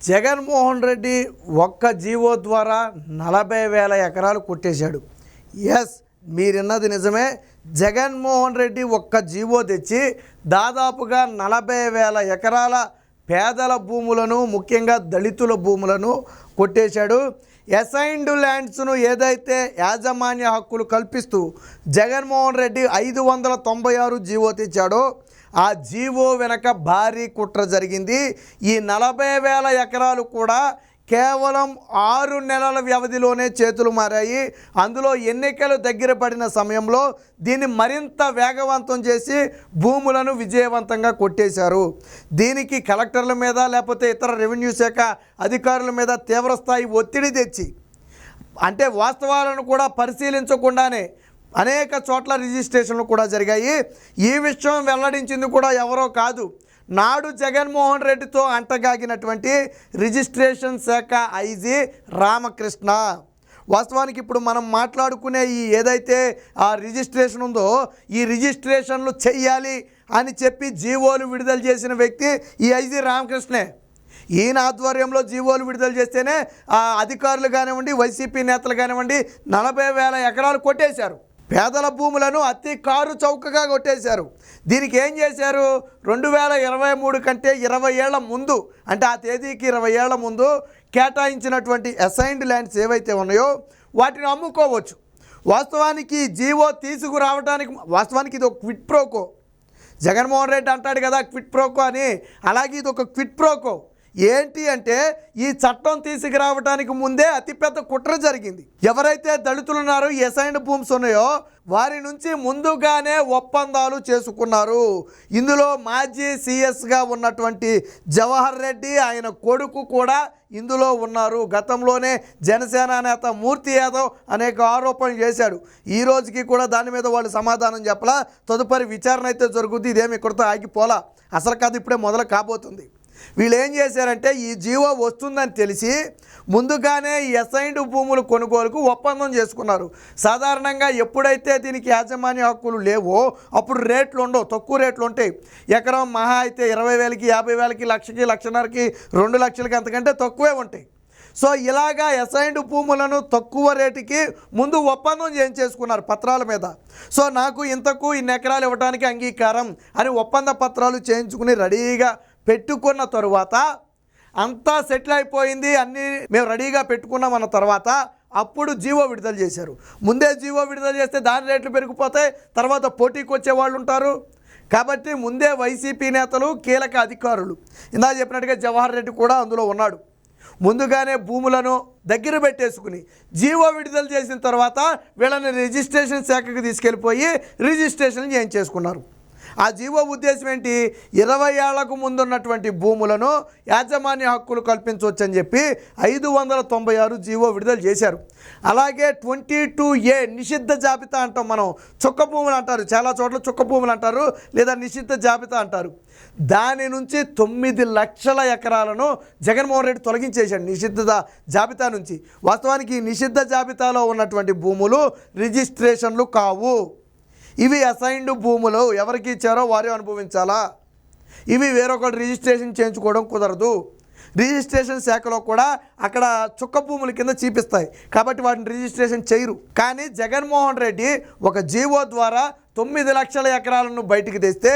జగన్మోహన్ రెడ్డి ఒక్క జీవో ద్వారా 40,000 ఎకరాలు కొట్టేశాడు. ఎస్, మీరున్నది నిజమే. జగన్మోహన్ రెడ్డి ఒక్క జీవో తెచ్చి దాదాపుగా 40,000 ఎకరాల పేదల భూములను, ముఖ్యంగా దళితుల భూములను కొట్టేశాడు. అసైన్డ్ ల్యాండ్స్ను ఏదైతే యాజమాన్య హక్కులు కల్పిస్తూ జగన్మోహన్ రెడ్డి 596 జీవో తెచ్చాడో ఆ జీవో వెనక భారీ కుట్ర జరిగింది. ఈ 40,000 ఎకరాలు కూడా కేవలం 6 నెలల వ్యవధిలోనే చేతులు మారాయి. అందులో ఎన్నికలు దగ్గర పడిన సమయంలో దీన్ని మరింత వేగవంతం చేసి భూములను విజయవంతంగా కొట్టేశారు. దీనికి కలెక్టర్ల మీద లేకపోతే ఇతర రెవెన్యూ శాఖ అధికారుల మీద తీవ్రస్థాయి ఒత్తిడి తెచ్చి, అంటే వాస్తవాలను కూడా పరిశీలించకుండానే అనేక చోట్ల రిజిస్ట్రేషన్లు కూడా జరిగాయి. ఈ విషయం వెల్లడించింది కూడా ఎవరో కాదు, నాడు జగన్మోహన్ రెడ్డితో అంటగాగినటువంటి రిజిస్ట్రేషన్ శాఖ ఐజీ రామకృష్ణ. వాస్తవానికి ఇప్పుడు మనం మాట్లాడుకునే ఈ ఏదైతే ఆ రిజిస్ట్రేషన్ ఉందో, ఈ రిజిస్ట్రేషన్లు చెయ్యాలి అని చెప్పి జీవోలు విడుదల చేసిన వ్యక్తి ఈ ఐజీ రామకృష్ణే. ఈయన ఆధ్వర్యంలో జీవోలు విడుదల చేస్తేనే ఆ అధికారులు కానివ్వండి, వైసీపీ నేతలు కానివ్వండి 40,000 ఎకరాలు కొట్టేశారు. పేదల భూములను అతి కారు చౌకగా కొట్టేశారు. దీనికి ఏం చేశారు, 2023 కంటే 20 ఏళ్ల ముందు, అంటే ఆ తేదీకి 20 ఏళ్ల ముందు కేటాయించినటువంటి అసైన్డ్ ల్యాండ్స్ ఏవైతే ఉన్నాయో వాటిని అమ్ముకోవచ్చు. వాస్తవానికి జీవో తీసుకురావడానికి, వాస్తవానికి ఇది ఒక క్విట్ ప్రోకో. జగన్మోహన్ రెడ్డి అంటాడు కదా క్విట్ ప్రోకో అని, అలాగే ఇది ఒక క్విట్ ప్రోకో. ఏంటి అంటే ఈ చట్టం తీసుకురావడానికి ముందే అతిపెద్ద కుట్ర జరిగింది. ఎవరైతే దళితులు ఉన్నారో, అసైన్డ్ భూమ్స్ ఉన్నాయో వారి నుంచి ముందుగానే ఒప్పందాలు చేసుకున్నారు. ఇందులో మాజీ సీఎస్గా ఉన్నటువంటి జవహర్ రెడ్డి, ఆయన కొడుకు కూడా ఇందులో ఉన్నారు. గతంలోనే జనసేన నేత మూర్తి యాదవ్ అనేక ఆరోపణలు చేశాడు. ఈ రోజుకి కూడా దాని మీద వాళ్ళు సమాధానం చెప్పలా. తదుపరి విచారణ అయితే జరుగుతుంది. ఇదేమి ఇక్కడితో ఆగిపోలా, అసలు కాదు ఇప్పుడే మొదలు కాబోతుంది. వీళ్ళు ఏం చేశారంటే ఈ జీవో వస్తుందని తెలిసి ముందుగానే ఈ అసైన్డ్ భూములు కొనుగోలుకు ఒప్పందం చేసుకున్నారు. సాధారణంగా ఎప్పుడైతే దీనికి యాజమాన్య హక్కులు లేవో అప్పుడు రేట్లు ఉండవు, తక్కువ రేట్లు ఉంటాయి. ఎకరం మహా అయితే 20,000కి, 50,000కి, లక్షకి, లక్షన్నరకి, 2 లక్షలకి, అంతకంటే తక్కువే ఉంటాయి. సో ఇలాగా అసైన్డ్ భూములను తక్కువ రేటుకి ముందు ఒప్పందం చేసుకున్నారు పత్రాల మీద. సో నాకు ఇంతకు ఇన్ని ఎకరాలు ఇవ్వడానికి అంగీకారం అని ఒప్పంద పత్రాలు చేయించుకుని రెడీగా పెట్టుకున్న తరువాత, అంతా సెటిల్ అయిపోయింది, అన్నీ మేము రెడీగా పెట్టుకున్నాం అన్న తర్వాత అప్పుడు జీవో విడుదల చేశారు. ముందే జీవో విడుదల చేస్తే దాని రేట్లు పెరిగిపోతాయి, తర్వాత పోటీకి వచ్చే వాళ్ళు ఉంటారు. కాబట్టి ముందే వైసీపీ నేతలు, కీలక అధికారులు, ఇందాక చెప్పినట్టుగా జవహర్ రెడ్డి కూడా అందులో ఉన్నాడు, ముందుగానే భూములను దగ్గర పెట్టేసుకుని జీవో విడుదల చేసిన తర్వాత వీళ్ళని రిజిస్ట్రేషన్ శాఖకు తీసుకెళ్ళిపోయి రిజిస్ట్రేషన్ చేయించేసుకున్నారు. ఆ జీవో ఉద్దేశం ఏంటి, 20 ఏళ్లకు ముందున్నటువంటి భూములను యాజమాన్య హక్కులు కల్పించవచ్చని చెప్పి 596 జీవో విడుదల చేశారు. అలాగే 22A నిషిద్ధ జాబితా అంటాం మనం, చుక్క భూములు అంటారు, చాలా చోట్ల చుక్క భూములు అంటారు లేదా నిషిద్ధ జాబితా అంటారు. దాని నుంచి 9 లక్షల ఎకరాలను జగన్మోహన్ రెడ్డి తొలగించేశాడు నిషిద్ధ జాబితా నుంచి. వాస్తవానికి నిషిద్ధ జాబితాలో ఉన్నటువంటి భూములు రిజిస్ట్రేషన్లు కావు. ఇవి అసైన్డ్ భూములు, ఎవరికి ఇచ్చారో వారే అనుభవించాలా. ఇవి వేరొకరు రిజిస్ట్రేషన్ చేయించుకోవడం కుదరదు. రిజిస్ట్రేషన్ శాఖలో కూడా అక్కడ చుక్క భూముల కింద చూపిస్తాయి కాబట్టి వాటిని రిజిస్ట్రేషన్ చేయరు. కానీ జగన్మోహన్ రెడ్డి ఒక జీవో ద్వారా 9 లక్షల ఎకరాలను బయటికి తెస్తే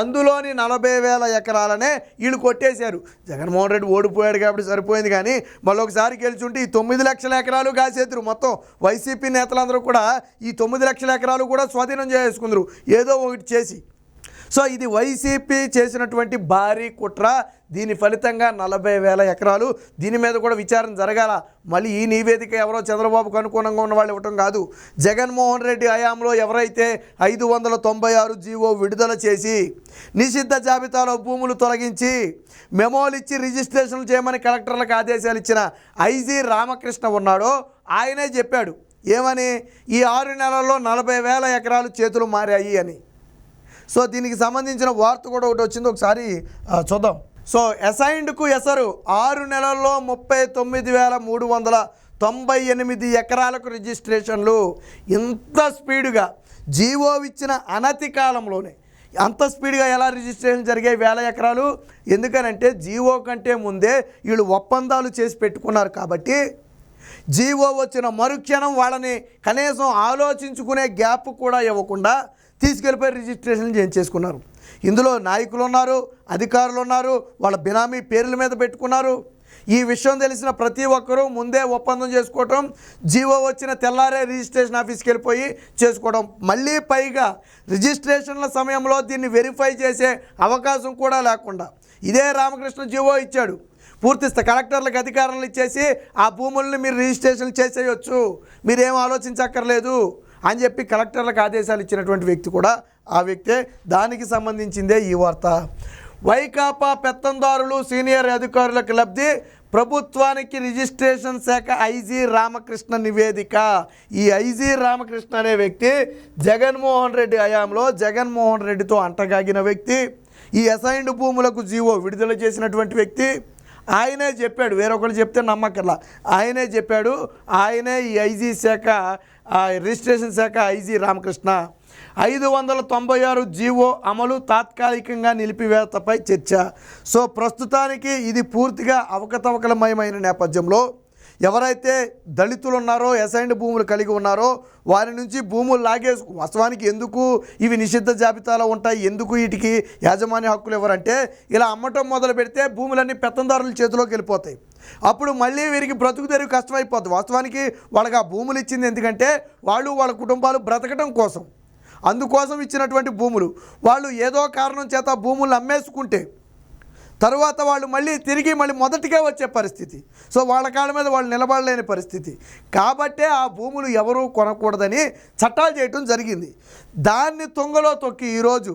అందులోని 40,000 ఎకరాలనే వీళ్ళు కొట్టేశారు. జగన్మోహన్ రెడ్డి ఓడిపోయాడు కాబట్టి సరిపోయింది, కానీ మళ్ళీ ఒకసారి గెలిచుంటే ఈ 9 లక్షల ఎకరాలు కాసేతురు. మొత్తం వైసీపీ నేతలందరూ కూడా ఈ 9 లక్షల ఎకరాలు కూడా స్వాధీనం చేసుకుందరు ఏదో ఒకటి చేసి. సో ఇది వైసీపీ చేసినటువంటి భారీ కుట్ర. దీని ఫలితంగా 40,000 ఎకరాలు, దీని మీద కూడా విచారణ జరగాల. మళ్ళీ ఈ నివేదిక ఎవరో చంద్రబాబుకు అనుకూలంగా ఉన్న వాళ్ళు ఇవ్వటం కాదు. జగన్మోహన్ రెడ్డి హయాంలో ఎవరైతే 596 జీవో విడుదల చేసి నిషిద్ధ జాబితాలో భూములు తొలగించి మెమోలు ఇచ్చి రిజిస్ట్రేషన్లు చేయమని కలెక్టర్లకు ఆదేశాలు ఇచ్చిన ఐజీ రామకృష్ణ ఉన్నాడో ఆయనే చెప్పాడు ఏమని, ఈ 6 నెలల్లో 40,000 ఎకరాలు చేతులు మారాయి అని. సో దీనికి సంబంధించిన వార్త కూడా ఒకటి వచ్చింది, ఒకసారి చూద్దాం. సో అసైన్డ్కు ఎసరు 6 నెలల్లో 39,398 ఎకరాలకు రిజిస్ట్రేషన్లు. ఇంత స్పీడుగా జీవో ఇచ్చిన అనతి కాలంలోనే అంత స్పీడ్గా ఎలా రిజిస్ట్రేషన్ జరిగాయి 1000 ఎకరాలు? ఎందుకనంటే జీవో కంటే ముందే వీళ్ళు ఒప్పందాలు చేసి పెట్టుకున్నారు కాబట్టి జీవో వచ్చిన మరుక్షణం వాళ్ళని కనీసం ఆలోచించుకునే గ్యాప్ కూడా ఇవ్వకుండా తీసుకెళ్ళిపోయి రిజిస్ట్రేషన్ చేయించేసుకున్నారు. ఇందులో నాయకులు ఉన్నారు, అధికారులు ఉన్నారు, వాళ్ళ బినామీ పేర్ల మీద పెట్టుకున్నారు. ఈ విషయం తెలిసిన ప్రతి ఒక్కరూ ముందే ఒప్పందం చేసుకోవటం, జీవో వచ్చిన తెల్లారే రిజిస్ట్రేషన్ ఆఫీస్కి వెళ్ళిపోయి చేసుకోవడం. మళ్ళీ పైగా రిజిస్ట్రేషన్ల సమయంలో దీన్ని వెరిఫై చేసే అవకాశం కూడా లేకుండా ఇదే రామకృష్ణ జీవో ఇచ్చాడు. పూర్తిస్తే కలెక్టర్లకు అధికారాలు ఇచ్చేసి ఆ భూముల్ని మీరు రిజిస్ట్రేషన్ చేసేయచ్చు, మీరేం ఆలోచించక్కర్లేదు అని చెప్పి కలెక్టర్లకు ఆదేశాలు ఇచ్చినటువంటి వ్యక్తి కూడా ఆ వ్యక్తే. దానికి సంబంధించిందే ఈ వార్త. వైకాపా పెత్తందారులు సీనియర్ అధికారులకు లబ్ధి, ప్రభుత్వానికి రిజిస్ట్రేషన్ శాఖ ఐజీ రామకృష్ణ నివేదిక. ఈ ఐజీ రామకృష్ణ అనే వ్యక్తి జగన్మోహన్ రెడ్డి హయాంలో జగన్మోహన్ రెడ్డితో అంటగాగిన వ్యక్తి, ఈ అసైన్డ్ భూములకు జీవో విడుదల చేసినటువంటి వ్యక్తి. ఆయనే చెప్పాడు, వేరొకరు చెప్తే నమ్మకల్లా, ఆయనే చెప్పాడు. ఆయనే ఈ ఐజీ శాఖ రిజిస్ట్రేషన్ శాఖ ఐజీ రామకృష్ణ. 596 జీవో అమలు తాత్కాలికంగా నిలిపివేతపై చర్చ. సో ప్రస్తుతానికి ఇది పూర్తిగా అవకతవకలమయమైన నేపథ్యంలో ఎవరైతే దళితులు ఉన్నారో, అసైన్డ్ భూములు కలిగి ఉన్నారో వారి నుంచి భూములు లాగేసుకు, వాస్తవానికి ఎందుకు ఇవి నిషిద్ధ జాబితాలో ఉంటాయి, ఎందుకు వీటికి యాజమాన్య హక్కులు ఎవరంటే ఇలా అమ్మటం మొదలు పెడితే భూములన్నీ పెత్తందారుల చేతిలోకి వెళ్ళిపోతాయి. అప్పుడు మళ్ళీ వీరికి బ్రతుకు తెరువు కష్టమైపోతుంది. వాస్తవానికి వాళ్ళకి ఆ భూములు ఇచ్చింది ఎందుకంటే వాళ్ళు వాళ్ళ కుటుంబాలు బ్రతకడం కోసం, అందుకోసం ఇచ్చినటువంటి భూములు. వాళ్ళు ఏదో కారణం చేత భూములు అమ్మేసుకుంటే తర్వాత వాళ్ళు తిరిగి మొదటికే వచ్చే పరిస్థితి. సో వాళ్ళ కాళ్ళ మీద వాళ్ళు నిలబడలేని పరిస్థితి. కాబట్టే ఆ భూములు ఎవరూ కొనకూడదని చట్టాలు చేయటం జరిగింది. దాన్ని తుంగలో తొక్కి ఈరోజు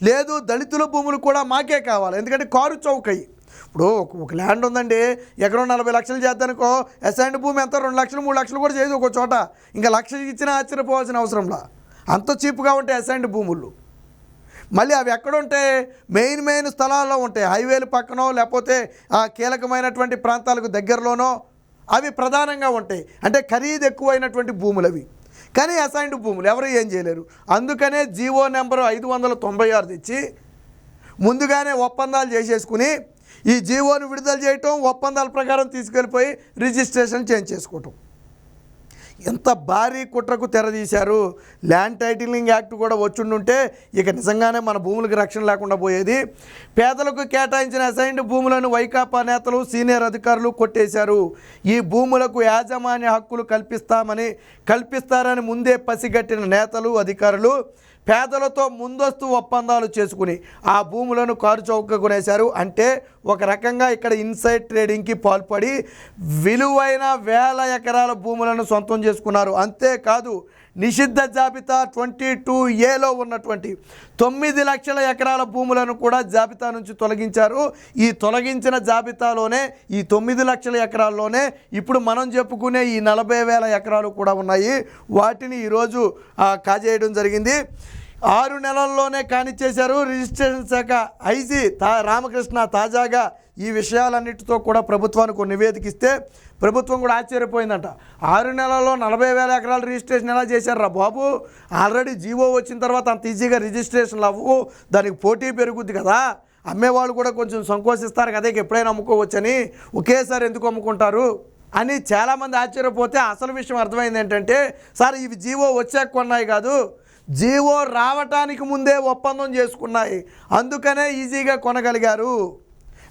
లేదు దళితుల భూములు కూడా మాకే కావాలి, ఎందుకంటే కారు చౌకయ్యి. ఇప్పుడు ఒక ల్యాండ్ ఉందండి, ఎకరం 40 లక్షలు చేద్దానుకో, అసైన్డ్ భూమి ఎంత 2 లక్షలు 3 లక్షలు కూడా చేయదు ఒక చోట. ఇంకా లక్ష ఇచ్చినా ఆశ్చర్యపోవాల్సిన అవసరంలా, అంత చీప్గా ఉంటాయి అసైన్డ్ భూములు. మళ్ళీ అవి ఎక్కడుంటే మెయిన్ స్థలాల్లో ఉంటాయి, హైవేలు పక్కనో లేకపోతే ఆ కీలకమైనటువంటి ప్రాంతాలకు దగ్గరలోనో అవి ప్రధానంగా ఉంటాయి. అంటే ఖరీదు ఎక్కువైనటువంటి భూములు అవి. కానీ అసైన్డ్ భూములు ఎవరు ఏం చేయలేరు. అందుకనే జీవో నెంబరు 596 తెచ్చి ముందుగానే ఒప్పందాలు చేసేసుకుని ఈ జీవోను విడుదల చేయటం, ఒప్పందాల ప్రకారం తీసుకెళ్ళిపోయి రిజిస్ట్రేషన్ చేయించేసుకోవటం. ఎంత భారీ కుట్రకు తెరదీశారు. ల్యాండ్ టైటిలింగ్ యాక్ట్ కూడా వచ్చుండుంటే ఇక నిజంగానే మన భూములకు రక్షణ లేకుండా పోయేది. పేదలకు కేటాయించిన అసైన్డ్ భూములను వైకాపా నేతలు సీనియర్ అధికారులు కొట్టేశారు. ఈ భూములకు యాజమాన్య హక్కులు కల్పిస్తారని ముందే పసిగట్టిన నేతలు అధికారులు పేదలతో ముందస్తు ఒప్పందాలు చేసుకుని ఆ భూములను కారు చౌకగా కొనేశారు. అంటే ఒక రకంగా ఇక్కడ ఇన్సైడ్ ట్రేడింగ్కి పాల్పడి విలువైన 1000 ఎకరాల భూములను సొంతం చేసుకున్నారు. అంతేకాదు నిషిద్ధ జాబితా 22A ఉన్నటువంటి 9 లక్షల ఎకరాల భూములను కూడా జాబితా నుంచి తొలగించారు. ఈ తొలగించిన జాబితాలోనే ఈ 9 లక్షల ఎకరాల్లోనే ఇప్పుడు మనం చెప్పుకునే ఈ 40,000 ఎకరాలు కూడా ఉన్నాయి. వాటిని ఈరోజు కాజేయడం జరిగింది. 6 నెలల్లోనే కానిచ్చేశారు. రిజిస్ట్రేషన్ శాఖ ఐజీ రామకృష్ణ తాజాగా ఈ విషయాలన్నిటితో కూడా ప్రభుత్వానికి నివేదిక ఇస్తే ప్రభుత్వం కూడా ఆశ్చర్యపోయిందంట. 6 నెలల్లో 40,000 ఎకరాల రిజిస్ట్రేషన్ ఎలా చేశారు బాబు? ఆల్రెడీ జీవో వచ్చిన తర్వాత అంత ఈజీగా రిజిస్ట్రేషన్లు అవ్వవు, దానికి పోటీ పెరుగుద్ది కదా, అమ్మేవాళ్ళు కూడా కొంచెం సంకోచిస్తారు కదా, ఎప్పుడైనా అమ్ముకోవచ్చని, ఒకేసారి ఎందుకు అమ్ముకుంటారు అని చాలామంది ఆశ్చర్యపోతే అసలు విషయం అర్థమైంది ఏంటంటే, సార్ ఇవి జీవో వచ్చాక కొన్నాయి కాదు, జీవో రావటానికి ముందే ఒప్పందం చేసుకున్నాయి, అందుకనే ఈజీగా కొనగలిగారు.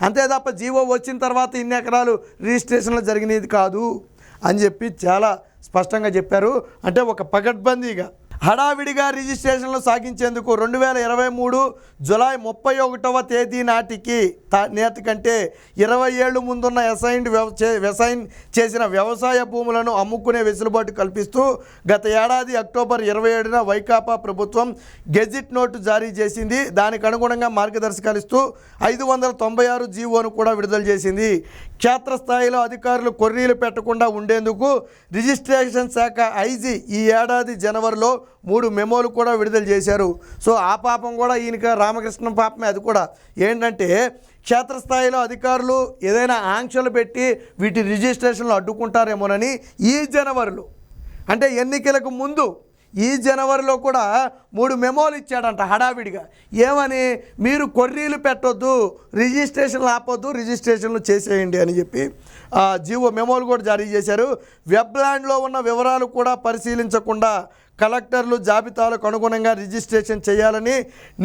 అంతే తప్ప జీవో వచ్చిన తర్వాత ఇన్ని ఎకరాలు రిజిస్ట్రేషన్లు జరిగినది కాదు అని చెప్పి చాలా స్పష్టంగా చెప్పారు. అంటే ఒక పకడ్బందీగా హడావిడిగా రిజిస్ట్రేషన్లు సాగించేందుకు 2023 జూలై 31వ తేదీ నాటికంటే 20 ఏళ్ళు ముందున్న అసైన్ చేసిన వ్యవసాయ భూములను అమ్ముకునే వెసులుబాటు కల్పిస్తూ గత ఏడాది అక్టోబర్ 27న వైకాపా ప్రభుత్వం గెజిట్ నోటు జారీ చేసింది. దానికి అనుగుణంగా మార్గదర్శకాలు ఇస్తూ 596 జీవోను కూడా విడుదల చేసింది. క్షేత్రస్థాయిలో అధికారులు కొర్రీలు పెట్టకుండా ఉండేందుకు రిజిస్ట్రేషన్ శాఖ ఐజీ ఈ ఏడాది జనవరిలో 3 మెమోలు కూడా విడుదల చేశారు. సో ఆ పాపం కూడా ఈయనక రామకృష్ణ పాపమే. అది కూడా ఏంటంటే క్షేత్రస్థాయిలో అధికారులు ఏదైనా ఆంక్షలు పెట్టి వీటి రిజిస్ట్రేషన్లు అడ్డుకుంటారేమోనని ఈ జనవరిలో, అంటే ఎన్నికలకు ముందు ఈ జనవరిలో కూడా 3 మెమోలు ఇచ్చాడంట హడావిడిగా. ఏమని? మీరు కొర్రీలు పెట్టొద్దు, రిజిస్ట్రేషన్లు ఆపొద్దు, రిజిస్ట్రేషన్లు చేసేయండి అని చెప్పి జీవో మెమోలు కూడా జారీ చేశారు. వెబ్లాండ్లో ఉన్న వివరాలు కూడా పరిశీలించకుండా కలెక్టర్లు జాబితాలకు అనుగుణంగా రిజిస్ట్రేషన్ చేయాలని,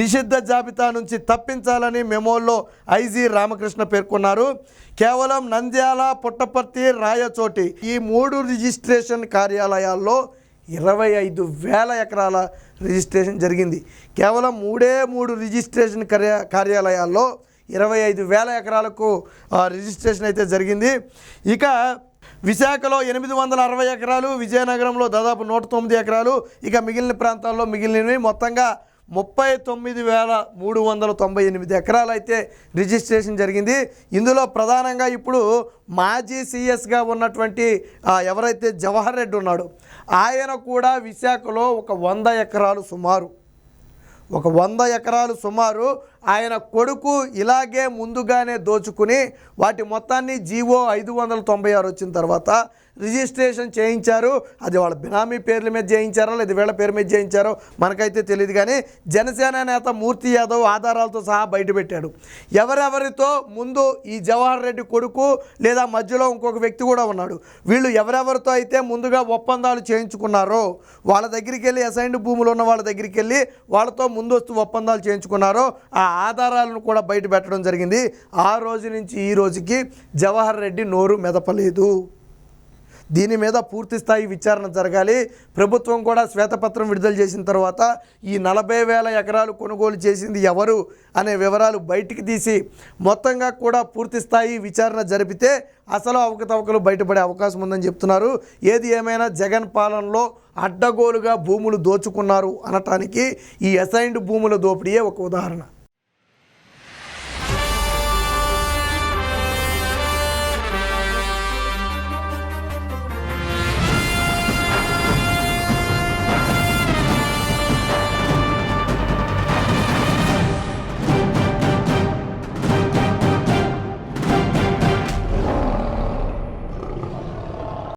నిషిద్ధ జాబితా నుంచి తప్పించాలని మెమోల్లో ఐజీ రామకృష్ణ పేర్కొన్నారు. కేవలం నంద్యాల, పుట్టపర్తి, రాయచోటి ఈ 3 రిజిస్ట్రేషన్ కార్యాలయాల్లో 25,000 ఎకరాల రిజిస్ట్రేషన్ జరిగింది. కేవలం 3 రిజిస్ట్రేషన్ కార్యాలయాల్లో 25,000 ఎకరాలకు రిజిస్ట్రేషన్ అయితే జరిగింది. ఇక విశాఖలో 860 ఎకరాలు, విజయనగరంలో దాదాపు 109 ఎకరాలు, ఇక మిగిలిన ప్రాంతాల్లో మిగిలినవి మొత్తంగా 39,398 ఎకరాలు అయితే రిజిస్ట్రేషన్ జరిగింది. ఇందులో ప్రధానంగా ఇప్పుడు మాజీ సీఎస్గా ఉన్నటువంటి ఎవరైతే జవహర్ రెడ్డి ఉన్నాడో ఆయన కూడా విశాఖలో ఒక 100 ఎకరాలు సుమారు ఆయన కొడుకు ఇలాగే ముందుగానే దోచుకుని వాటి మొత్తాన్ని జీవో 596 వచ్చిన తర్వాత రిజిస్ట్రేషన్ చేయించారు. అది వాళ్ళ బినామీ పేర్ల మీద చేయించారో లేదా వీళ్ళ పేరు మీద చేయించారో మనకైతే తెలియదు. కానీ జనసేన నేత మూర్తి యాదవ్ ఆధారాలతో సహా బయటపెట్టాడు. ఎవరెవరితో ముందు ఈ జవహర్ రెడ్డి కొడుకు లేదా మధ్యలో ఇంకొక వ్యక్తి కూడా ఉన్నాడు, వీళ్ళు ఎవరెవరితో అయితే ముందుగా ఒప్పందాలు చేయించుకున్నారో వాళ్ళ దగ్గరికి వెళ్ళి, అసైన్డ్ భూములు ఉన్న వాళ్ళ దగ్గరికి వెళ్ళి వాళ్ళతో ముందస్తు ఒప్పందాలు చేయించుకున్నారో ఆ ఆధారాలను కూడా బయట పెట్టడం జరిగింది. ఆ రోజు నుంచి ఈ రోజుకి జవహర్ రెడ్డి నోరు మెదపలేదు. దీని మీద పూర్తి స్థాయి విచారణ జరగాలి. ప్రభుత్వం కూడా శ్వేతపత్రం విడుదల చేసిన తర్వాత ఈ 40,000 ఎకరాలు కొనుగోలు చేసింది ఎవరు అనే వివరాలు బయటికి తీసి మొత్తంగా కూడా పూర్తి స్థాయి విచారణ జరిపితే అసలు అవకతవకలు బయటపడే అవకాశం ఉందని చెప్తున్నారు. ఏది ఏమైనా జగన్ పాలనలో అడ్డగోలుగా భూములు దోచుకున్నారు అనటానికి ఈ అసైన్డ్ భూముల దోపిడీయే ఒక ఉదాహరణ.